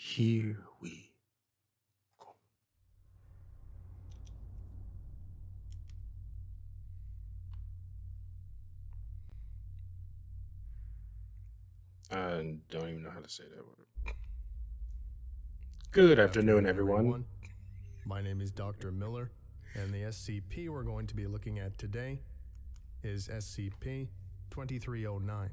Here we go. I don't even know how to say that word. Good afternoon, everyone. My name is Dr. Miller, and the SCP we're going to be looking at today is SCP-2309.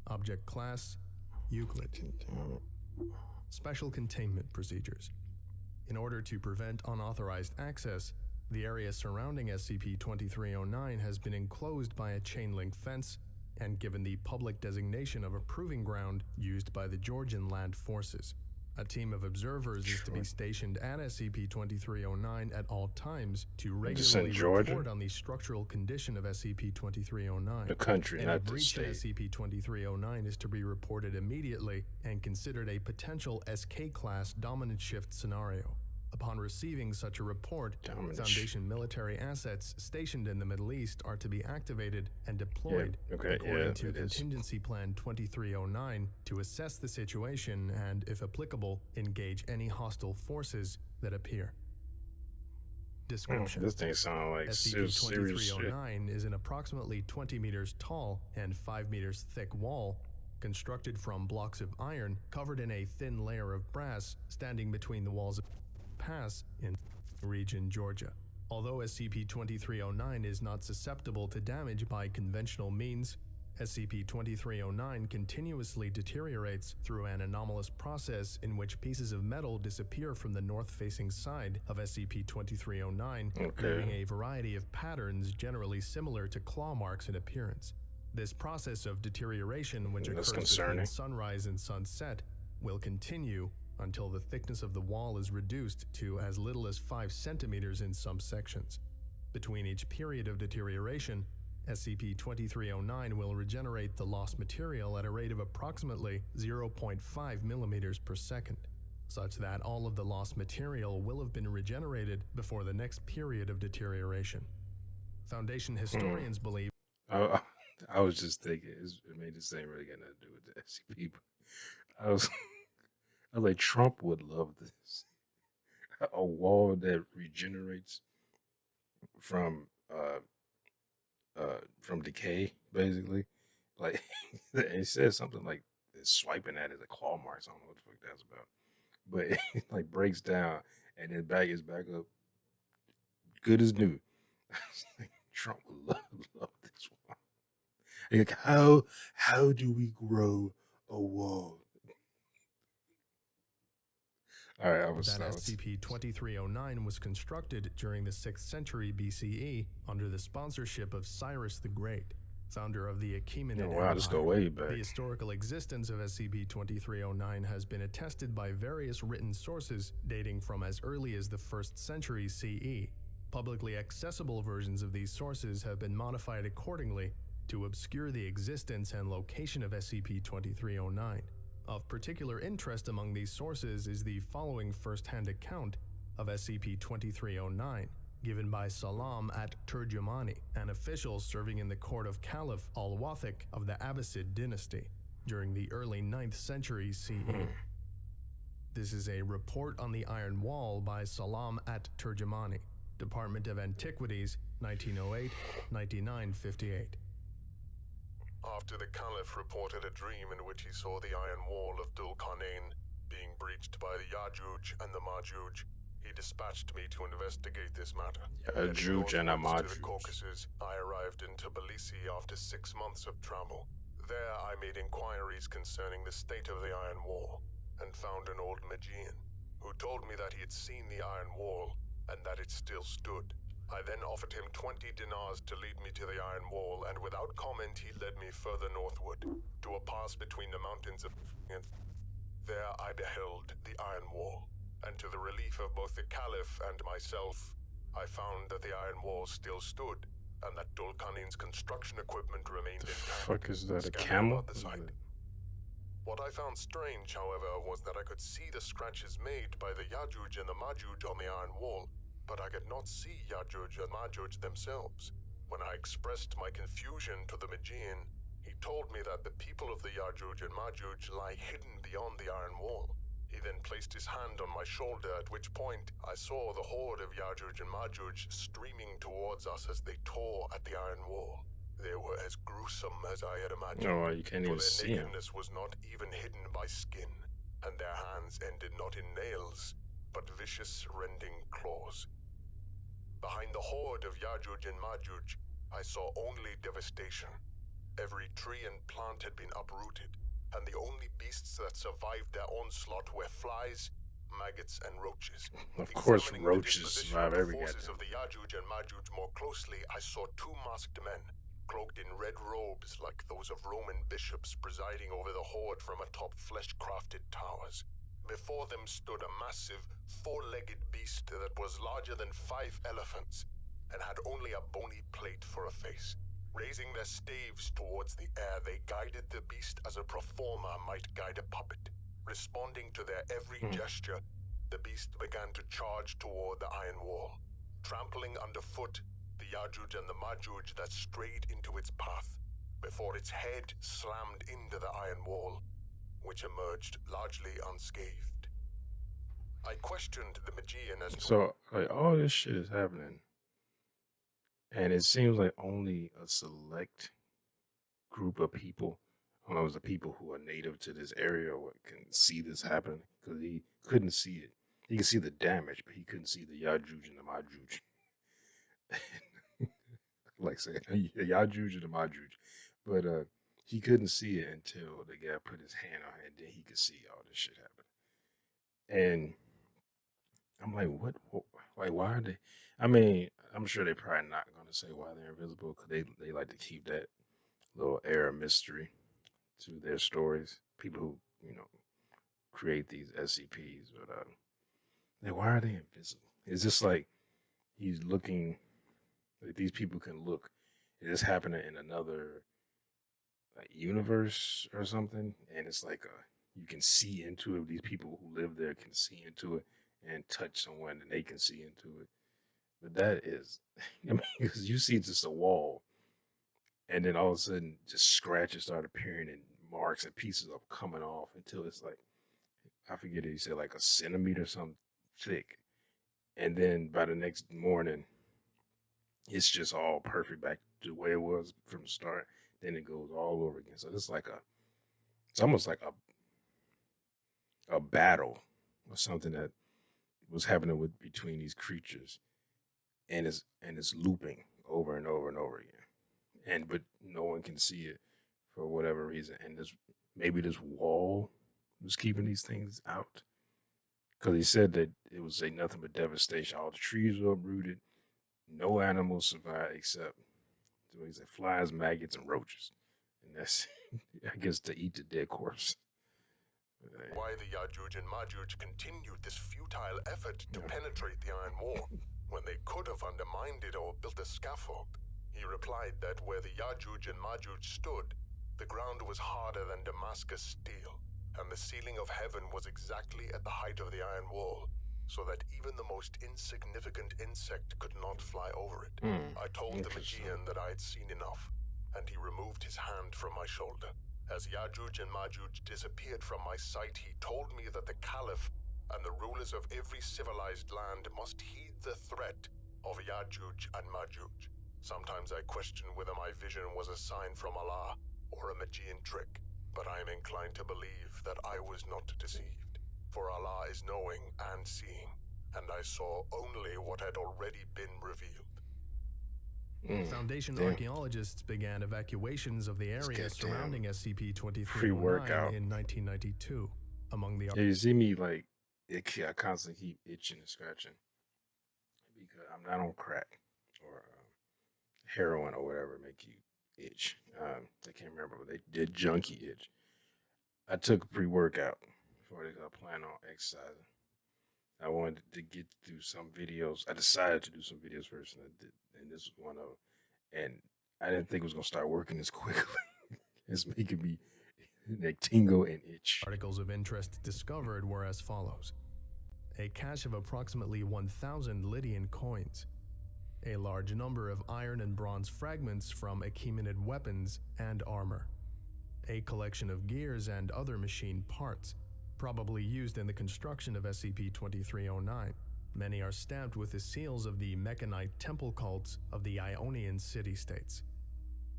Object Class, Euclid. Special Containment Procedures. In order to prevent unauthorized access, the area surrounding SCP-2309 has been enclosed by a chain-link fence and given the public designation of a proving ground used by the Georgian Land Forces. A team of observers is to be stationed at SCP-2309 at all times to regularly report on the structural condition of SCP-2309. The country, Any not the breach to state. SCP-2309 is to be reported immediately and considered a potential SK-class dominant shift scenario. Upon receiving such a report, Foundation military assets stationed in the Middle East are to be activated and deployed according to Contingency Plan 2309 to assess the situation and, if applicable, engage any hostile forces that appear. Description. This thing sounds like SCP-2309 is an approximately 20 meters tall and 5 meters thick wall constructed from blocks of iron covered in a thin layer of brass standing between the walls of pass in region Georgia. Although SCP-2309 is not susceptible to damage by conventional means, SCP-2309 continuously deteriorates through an anomalous process in which pieces of metal disappear from the north-facing side of SCP-2309, leaving a variety of patterns generally similar to claw marks in appearance. This process of deterioration, which occurs between sunrise and sunset, will continue until the thickness of the wall is reduced to as little as 5 centimeters in some sections. Between each period of deterioration, SCP-2309 will regenerate the lost material at a rate of approximately 0.5 millimeters per second, such that all of the lost material will have been regenerated before the next period of deterioration. Foundation historians believe... I was just thinking, it made this ain't really got nothing to do with the SCP, but I was like, Trump would love this. A wall that regenerates from decay, basically. Like, it says something like swiping at it, a claw marks. I don't know what the fuck that's about. But it like breaks down and then is back up good as new. Like, Trump would love this one. Like, how do we grow a wall? All right, SCP-2309 was constructed during the 6th century BCE under the sponsorship of Cyrus the Great, founder of the Achaemenid Empire. Let's go way back. The historical existence of SCP-2309 has been attested by various written sources dating from as early as the 1st century CE. Publicly accessible versions of these sources have been modified accordingly to obscure the existence and location of SCP-2309. Of particular interest among these sources is the following first-hand account of SCP-2309, given by Salam at Turjumani, an official serving in the court of Caliph al-Wathiq of the Abbasid dynasty during the early 9th century CE. This is a report on the Iron Wall by Salam at Turjumani, Department of Antiquities, 1908-9958. After the Caliph reported a dream in which he saw the Iron Wall of Dhul-Qarnayn being breached by the Yajuj and the Majuj, he dispatched me to investigate this matter. Yajuj and the Majuj. To the Caucasus, I arrived in Tbilisi after 6 months of travel. There I made inquiries concerning the state of the Iron Wall and found an old Magian who told me that he had seen the Iron Wall and that it still stood. I then offered him 20 dinars to lead me to the Iron Wall, and without comment he led me further northward, to a pass between the mountains of... There I beheld the Iron Wall, and to the relief of both the Caliph and myself, I found that the Iron Wall still stood, and that Dhul-Qarnayn's construction equipment remained intact. The fuck is that, a camel? What I found strange, however, was that I could see the scratches made by the Yajuj and the Majuj on the Iron Wall, but I could not see Yajuj and Majuj themselves. When I expressed my confusion to the Magian, he told me that the people of the Yajuj and Majuj lie hidden beyond the Iron Wall, He then placed his hand on my shoulder, at which point I saw the horde of Yajuj and Majuj streaming towards us as they tore at the iron wall. They were as gruesome as I had imagined, Oh, you can't for even their see him. nakedness was not even hidden by skin, and their hands ended not in nails, but vicious rending claws. Behind the horde of Yajuj and Majuj, I saw only devastation. Every tree and plant had been uprooted, and the only beasts that survived their onslaught were flies, maggots, and roaches. Of course, Examining roaches the disposition survive of the every forces goddamn of the Yajuj and Majuj more closely, I saw two masked men, cloaked in red robes like those of Roman bishops presiding over the horde from atop flesh-crafted towers. Before them stood a massive, four-legged beast that was larger than 5 elephants, and had only a bony plate for a face. Raising their staves towards the air, they guided the beast as a performer might guide a puppet. Responding to their every gesture, the beast began to charge toward the iron wall, trampling underfoot the Yajuj and the Majuj that strayed into its path, before its head slammed into the iron wall, which emerged largely unscathed. I questioned the Magian as to So, like, all this shit is happening, and it seems like only a select group of people, I don't know, it's the people who are native to this area or what can see this happen, because he couldn't see it. He could see the damage, but he couldn't see the Yajuj and the Majuj. Like say the Yajuj and the Majuj, but he couldn't see it until the guy put his hand on it, and then he could see all this shit happen. And I'm like, what? Like, why are they? I mean, I'm sure they're probably not going to say why they're invisible, because they like to keep that little air of mystery to their stories. People who create these SCPs, but like, why are they invisible? It's just like he's looking. Like, these people can look. Is this happening in another like universe or something? And it's like you can see into it. These people who live there can see into it and touch someone, and they can see into it. But that is, I mean, because you see just a wall, and then all of a sudden, just scratches start appearing, and marks and pieces are coming off until it's like, I forget it. You said like a centimeter something thick, and then by the next morning, it's just all perfect back to the way it was from the start. Then it goes all over again. So it's almost like a battle or something that was happening with between these creatures, and it's looping over and over and over again. And but no one can see it for whatever reason. And maybe this wall was keeping these things out, because he said that it was nothing but devastation. All the trees were uprooted. No animals survived except, so he said, flies, maggots, and roaches. And that's, I guess, to eat the dead corpse. why the Yajuj and Majuj continued this futile effort to penetrate the iron wall, when they could have undermined it or built a scaffold. He replied that where the Yajuj and Majuj stood, the ground was harder than Damascus steel, and the ceiling of heaven was exactly at the height of the iron wall, so that even the most insignificant insect could not fly over it. I told the Magian that I had seen enough, and he removed his hand from my shoulder. As Yajuj and Majuj disappeared from my sight, he told me that the Caliph and the rulers of every civilized land must heed the threat of Yajuj and Majuj. Sometimes I question whether my vision was a sign from Allah or a Magian trick, but I am inclined to believe that I was not deceived. For Allah is knowing and seeing, and I saw only what had already been revealed. Foundation archaeologists began evacuations of the area surrounding SCP-2309 in 1992. Among the you see me like I constantly keep itching and scratching because I'm not on crack or heroin or whatever make you itch. I can't remember, but they did junkie itch. I took a pre-workout before I plan on exercising. I wanted to get through some videos. I decided to do some videos first, and I did, and this was one of them. And I didn't think it was gonna start working as quickly. It's making me like tingle and itch. Articles of interest discovered were as follows: a cache of approximately 1,000 Lydian coins, a large number of iron and bronze fragments from Achaemenid weapons and armor, a collection of gears and other machine parts, probably used in the construction of SCP-2309. Many are stamped with the seals of the Mechanite temple cults of the Ionian city-states.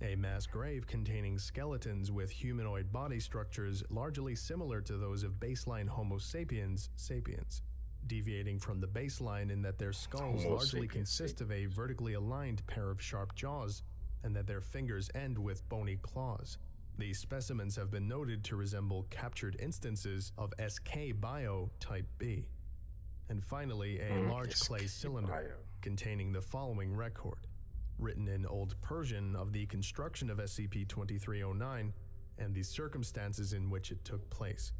A mass grave containing skeletons with humanoid body structures largely similar to those of baseline Homo sapiens sapiens, deviating from the baseline in that their skulls Homo largely sapiens consist of a vertically aligned pair of sharp jaws, and that their fingers end with bony claws. These specimens have been noted to resemble captured instances of SK Bio Type B. And finally, a large clay cylinder containing the following record, written in Old Persian, of the construction of SCP-2309 and the circumstances in which it took place.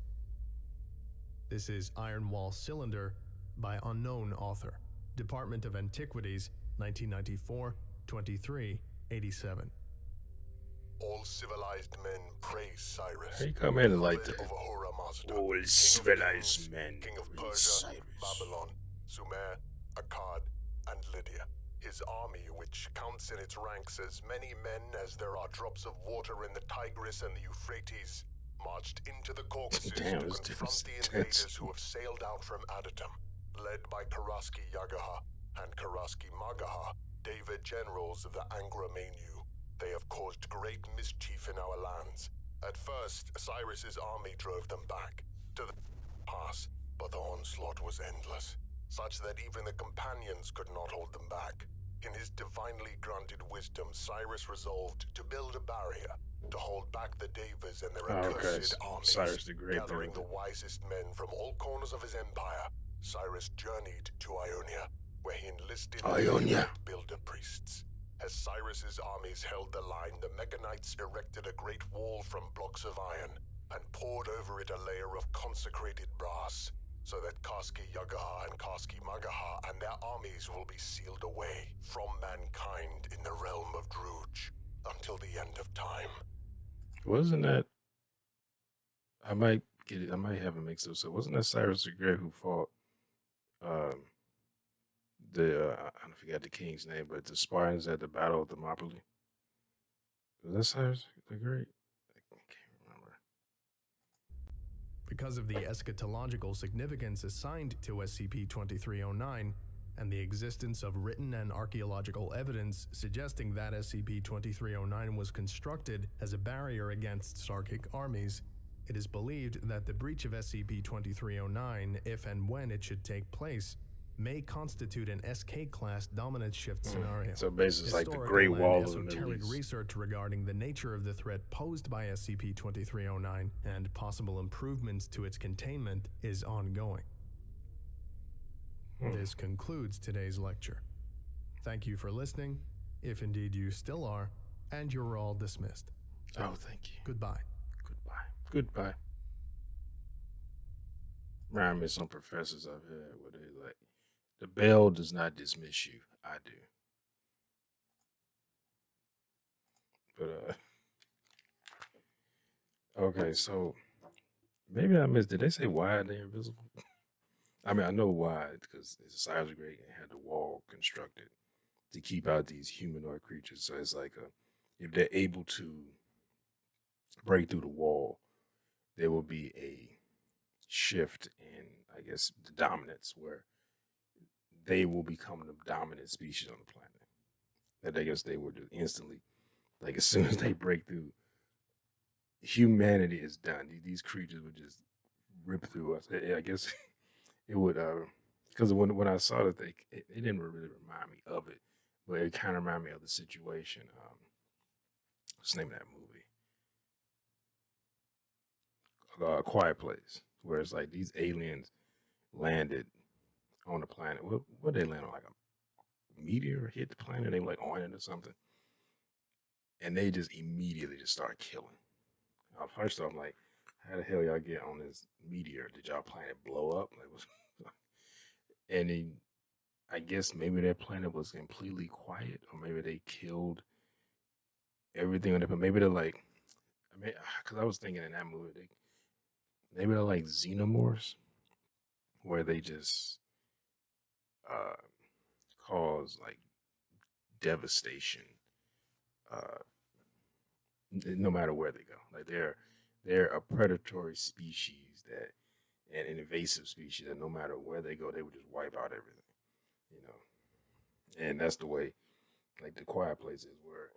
This is Iron Wall Cylinder by unknown author. Department of Antiquities, 1994, 2387. All civilized men praise Cyrus. He come in like beloved that. of Ahura Mazda, All king of civilized kings, men king of praise Persia, Cyrus. Babylon, Sumer, Akkad, and Lydia. His army, which counts in its ranks as many men as there are drops of water in the Tigris and the Euphrates, marched into the Caucasus to confront the invaders who have sailed out from Adatum, led by Karaski Yagaha and Karaski Magaha, David generals of the Angra Mainyu. They have caused great mischief in our lands. At first, Cyrus's army drove them back to the pass, but the onslaught was endless, such that even the companions could not hold them back. In his divinely granted wisdom, Cyrus resolved to build a barrier to hold back the Devas and their accursed armies. Cyrus the Great. Gathering the wisest men from all corners of his empire, Cyrus journeyed to Ionia, where he enlisted builder priests. As Cyrus's armies held the line, the Mechanites erected a great wall from blocks of iron and poured over it a layer of consecrated brass, so that Karski Yagaha and Karski Magaha and their armies will be sealed away from mankind in the realm of Druj until the end of time. Wasn't that? I might get it. I might have it mixed up. So wasn't that Cyrus the Great who fought I forgot the king's name, but the Spartans at the Battle of Thermopylae? Was that Cyrus the Great? I can't remember. Because of the eschatological significance assigned to SCP-2309 and the existence of written and archaeological evidence suggesting that SCP-2309 was constructed as a barrier against Sarkic armies, it is believed that the breach of SCP-2309, if and when it should take place, may constitute an SK-class dominance shift scenario. So basically, it's like the Great Wall of the Middle East. Research regarding the nature of the threat posed by SCP-2309 and possible improvements to its containment is ongoing. This concludes today's lecture. Thank you for listening, if indeed you still are, and you're all dismissed. Oh, thank you. Goodbye. Goodbye. Remind me of some professors I've had where they like, the bell does not dismiss you. I do. But okay, so maybe I missed. Did they say why they're invisible? I mean, I know why, because it's a Cyrus the Great and had the wall constructed to keep out these humanoid creatures. So it's like if they're able to break through the wall, there will be a shift in, I guess, the dominance where they will become the dominant species on the planet. That I guess they would do instantly. Like as soon as they break through, humanity is done. These creatures would just rip through us. I guess it would, because when I saw that it didn't really remind me of it, but it kind of reminded me of the situation. What's the name of that movie? Quiet Place, where it's like these aliens landed on the planet. What they land on, like a meteor hit the planet? They were like on it or something, and they just immediately just start killing. First off, I'm like, how the hell y'all get on this meteor? Did y'all planet blow up? Like, and then I guess maybe their planet was completely quiet, or maybe they killed everything on it. But maybe they're like, I mean, because I was thinking in that movie, maybe they're like xenomorphs, where they just cause like devastation, no matter where they go. Like they're a predatory species that and an invasive species that no matter where they go, they would just wipe out everything, you know. And that's the way, like, the Quiet Place is, where,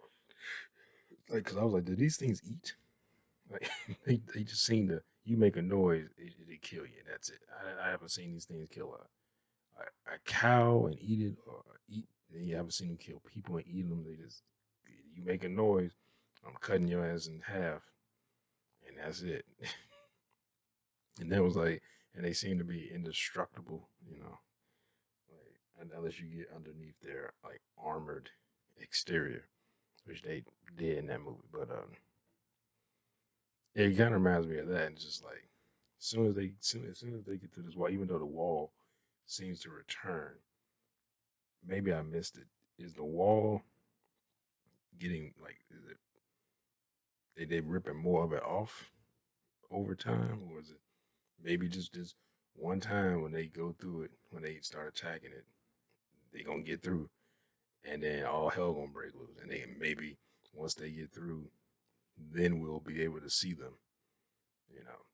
like, because I was like, do these things eat? Like, they just seem to, you make a noise, they kill you. That's it. I haven't seen these things kill a cow and eat it, or eat. You haven't seen them kill people and eat them. They just, you make a noise, I'm cutting your ass in half, and that's it. And that was like, and they seem to be indestructible, you know, like unless you get underneath their like armored exterior, which they did in that movie. But it kind of reminds me of that. And it's just like, as soon as they get to this wall, even though the wall seems to return, maybe I missed it. Is the wall getting like, is it they ripping more of it off over time, or is it maybe just this one time when they go through it, when they start attacking it, they gonna get through, and then all hell gonna break loose, and then maybe once they get through, then we'll be able to see them, you know.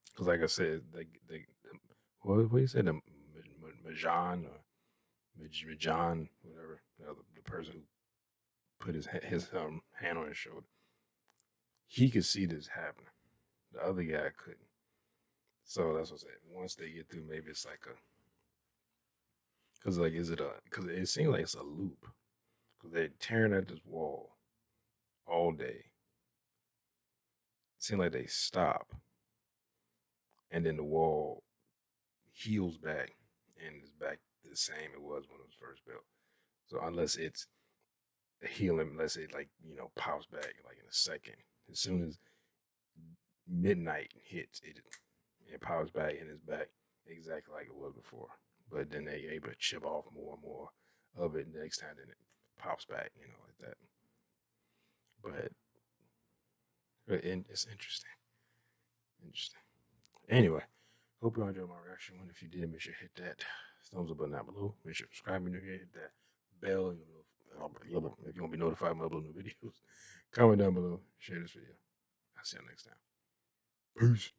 Because like I said, what you said, the Majan or Majan, whatever, the person who put his hand on his shoulder, he could see this happening. The other guy couldn't. So that's what I'm saying. Once they get through, maybe it's like a, because like, is it a, because it seems like it's a loop. Because they're tearing at this wall all day. It seems like they stop, and then the wall heals back and is back the same it was when it was first built. So unless it's healing, unless it, like, you know, pops back like in a second, as soon as midnight hits, it pops back and it's back exactly like it was before. But then they able to chip off more and more of it next time, then it pops back, you know, like that. But it's interesting. Interesting. Anyway, hope you enjoyed my reaction. And if you did, make sure to hit that thumbs up button down below. Make sure to subscribe if you're here. Hit that bell if you want to be notified when I upload new videos. Comment down below. Share this video. I'll see you next time. Peace.